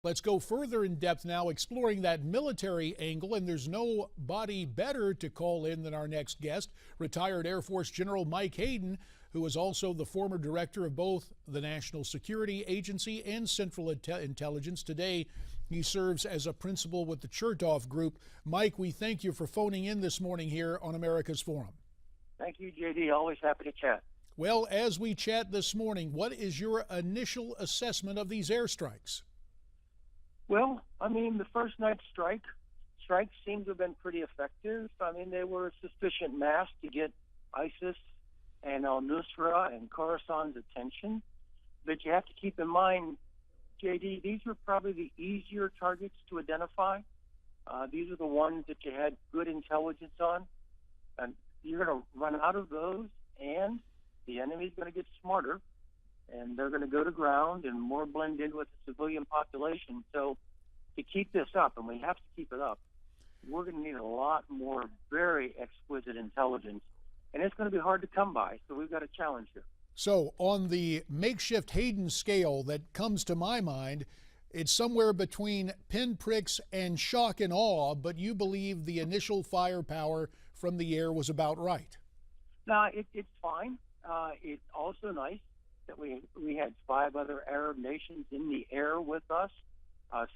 Let's go further in depth now, exploring that military angle, and there's nobody better to call in than our next guest, retired Air Force General Mike Hayden, who is also the former director of both the National Security Agency and Central Intelligence. Today, he serves as a principal with the Chertoff Group. Mike, we thank you for phoning in this morning here on America's Forum. Thank you, JD. Always happy to chat. Well, as we chat this morning, what is your initial assessment of these airstrikes? Well, I mean, the first night strikes seem to have been pretty effective. I mean, they were sufficient mass to get ISIS and al-Nusra and Khorasan's attention. But you have to keep in mind, JD, these were probably the easier targets to identify. These are the ones that you had good intelligence on. And you're going to run out of those, and the enemy's going to get smarter, and they're going to go to ground and more blend in with the civilian population. So to keep this up, and we have to keep it up, we're going to need a lot more very exquisite intelligence, and it's going to be hard to come by, so we've got a challenge here. So on the makeshift Hayden scale that comes to my mind, it's somewhere between pinpricks and shock and awe, but you believe the initial firepower from the air was about right? No, it's fine. It's also nice that we had 5 other Arab nations in the air with us.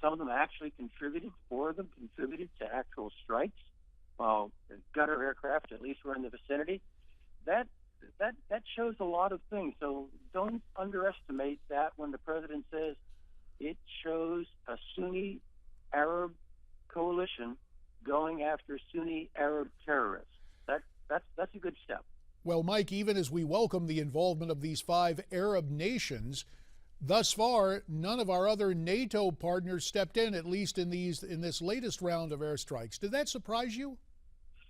Some of them actually contributed. 4 of them contributed to actual strikes. While the gutter aircraft at least were in the vicinity. That shows a lot of things. So don't underestimate that when the president says it shows a Sunni Arab coalition going after Sunni Arab terrorists. That's a good step. Well, Mike, even as we welcome the involvement of these 5 Arab nations, thus far, none of our other NATO partners stepped in, at least in this latest round of airstrikes. Did that surprise you?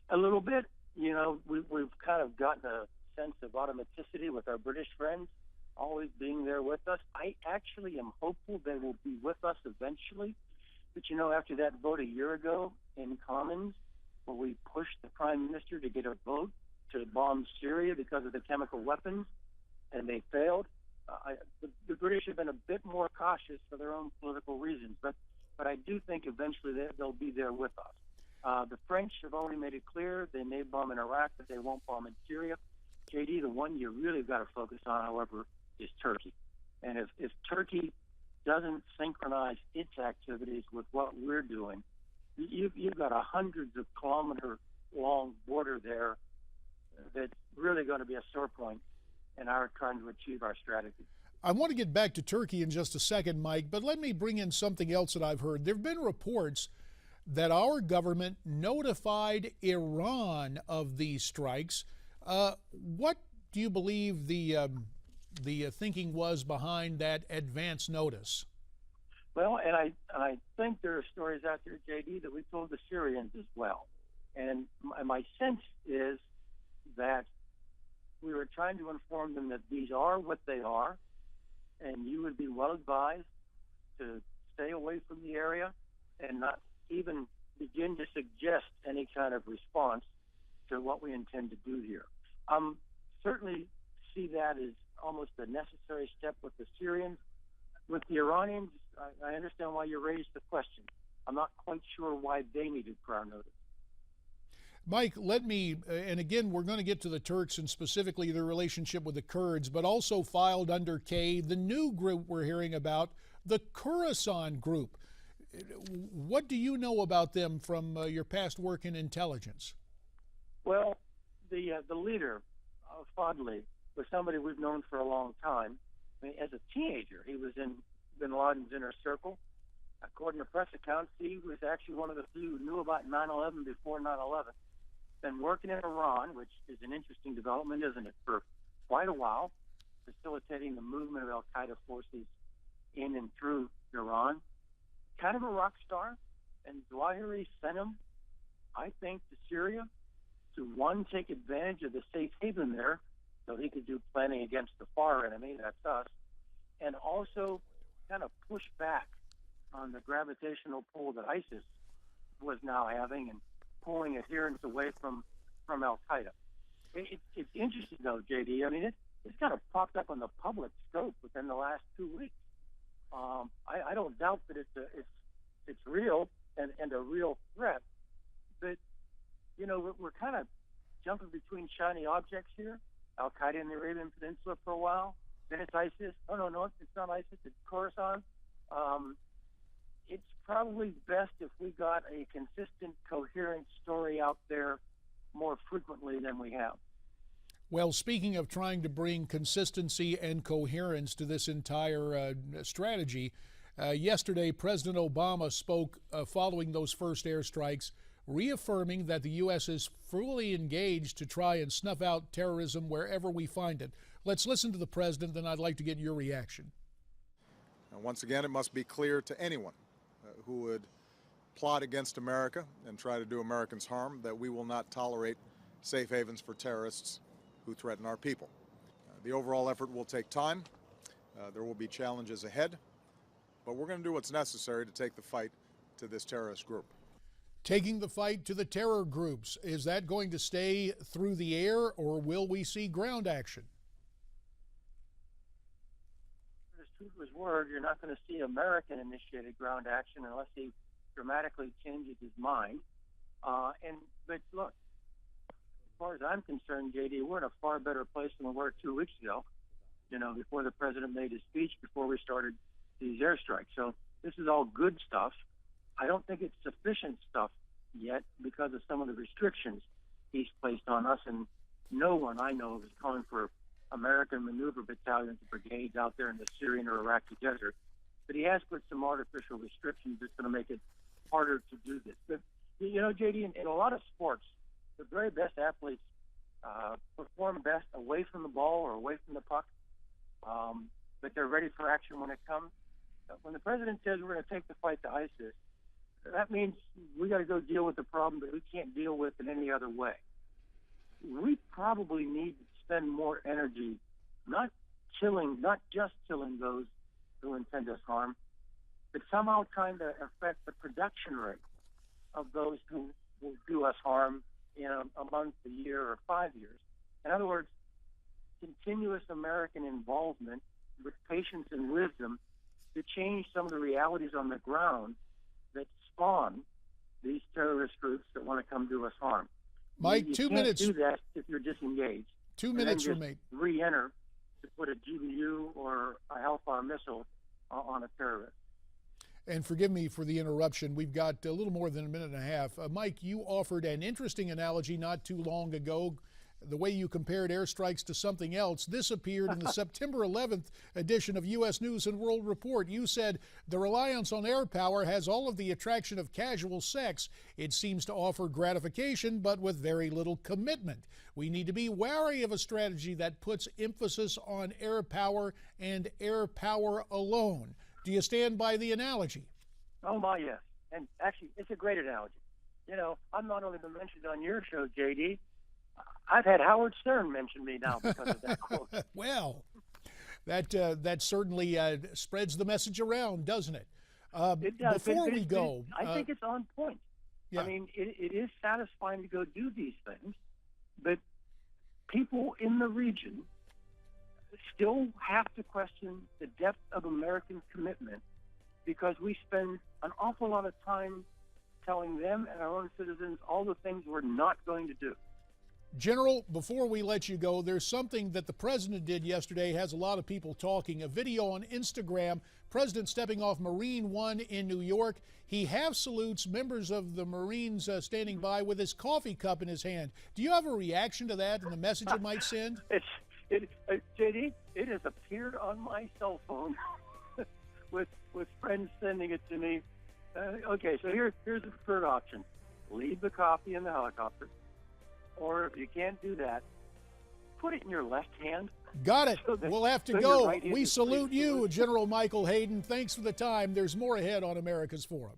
A little bit. You know, we've kind of gotten a sense of automaticity with our British friends always being there with us. I actually am hopeful they will be with us eventually. But, you know, after that vote a year ago in Commons, where we pushed the Prime Minister to get a vote to bomb Syria because of the chemical weapons, and they failed, the British have been a bit more cautious for their own political reasons. But I do think eventually they'll be there with us. The French have already made it clear they may bomb in Iraq, but they won't bomb in Syria. JD, the one you really got to focus on, however, is Turkey. And if Turkey doesn't synchronize its activities with what we're doing, you've got a hundreds of kilometer long border there that's really going to be a sore point in our trying to achieve our strategy. I want to get back to Turkey in just a second, Mike, but let me bring in something else that I've heard. There have been reports that our government notified Iran of these strikes. What do you believe the thinking was behind that advance notice? Well, and I think there are stories out there, JD, that we told the Syrians as well. And my sense is that we were trying to inform them that these are what they are, and you would be well advised to stay away from the area and not even begin to suggest any kind of response to what we intend to do here. Certainly see that as almost a necessary step with the Syrians. With the Iranians, I understand why you raised the question. I'm not quite sure why they needed prior notice. Mike, let me, and again, we're going to get to the Turks and specifically their relationship with the Kurds, but also filed under K, the new group we're hearing about, the Khorasan group. What do you know about them from your past work in intelligence? Well, the leader, Fadli, was somebody we've known for a long time. I mean, as a teenager, he was in bin Laden's inner circle. According to press accounts, he was actually one of the few who knew about 9/11 before 9/11. Been working in Iran, which is an interesting development, isn't it, for quite a while, facilitating the movement of al-Qaeda forces in and through Iran. Kind of a rock star, and Zawahiri sent him, I think, to Syria to, one, take advantage of the safe haven there so he could do planning against the far enemy, that's us, and also kind of push back on the gravitational pull that ISIS was now having and pulling adherents away from al-Qaeda. It's interesting, though, JD. I mean, it's kind of popped up on the public scope within the last 2 weeks. I don't doubt that it's real and a real threat, but we're kind of jumping between shiny objects here. Al Qaeda in the Arabian Peninsula for a while, then it's ISIS. Oh no, it's not ISIS. It's Khorasan. It's probably best if we got a consistent, coherent story out there more frequently than we have. Well, speaking of trying to bring consistency and coherence to this entire strategy, yesterday President Obama spoke following those first airstrikes, reaffirming that the U.S. is fully engaged to try and snuff out terrorism wherever we find it. Let's listen to the president, then I'd like to get your reaction. And once again, it must be clear to anyone who would plot against America and try to do Americans harm that we will not tolerate safe havens for terrorists who threaten our people. The overall effort will take time. There will be challenges ahead, but we're going to do what's necessary to take the fight to this terrorist group. Taking the fight to the terror groups, is that going to stay through the air, or will we see ground action? As true to his word, you're not going to see American-initiated ground action unless he dramatically changes his mind. But look, as far as I'm concerned, JD, we're in a far better place than we were 2 weeks ago, before the president made his speech, before we started these airstrikes. So this is all good stuff. I don't think it's sufficient stuff yet because of some of the restrictions he's placed on us, and no one I know is calling for American maneuver battalions and brigades out there in the Syrian or Iraqi desert. But he has put some artificial restrictions that's going to make it harder to do this. But, JD, in a lot of sports, the very best athletes perform best away from the ball or away from the puck, but they're ready for action when it comes. When the president says we're going to take the fight to ISIS, that means we got to go deal with the problem that we can't deal with in any other way. We probably need to spend more energy not just killing those who intend us harm, but somehow trying to affect the production rate of those who will do us harm in a month, a year, or 5 years. In other words, continuous American involvement with patience and wisdom to change some of the realities on the ground that spawn these terrorist groups that want to come do us harm. Mike, you 2 can't minutes. do that if you're disengaged. 2 minutes and then remain. just re-enter to put a GBU or a Hellfire missile on a terrorist. And forgive me for the interruption. We've got a little more than a minute and a half. Mike, you offered an interesting analogy not too long ago, the way you compared airstrikes to something else. This appeared in the September 11th edition of U.S. News and World Report. You said the reliance on air power has all of the attraction of casual sex. It seems to offer gratification, but with very little commitment. We need to be wary of a strategy that puts emphasis on air power and air power alone. Do you stand by the analogy? Oh, my, yes. And actually, it's a great analogy. I'm not only been mentioned on your show, JD, I've had Howard Stern mention me now because of that quote. Well, that certainly spreads the message around, doesn't it? It does. Before we go, I think it's on point. Yeah. I mean, it is satisfying to go do these things, but people in the region still have to question the depth of American commitment because we spend an awful lot of time telling them and our own citizens all the things we're not going to do. General, before we let you go, there's something that the president did yesterday, has a lot of people talking. A video on Instagram, president stepping off Marine One in New York. He half salutes members of the Marines standing by with his coffee cup in his hand. Do you have a reaction to that and the message it might send? JD, it has appeared on my cell phone with friends sending it to me. Okay, so here's the preferred option. Leave the coffee in the helicopter. Or if you can't do that, put it in your left hand. Got it. So that, we'll have to so go. right We salute you, General Michael Hayden. Thanks for the time. There's more ahead on America's Forum.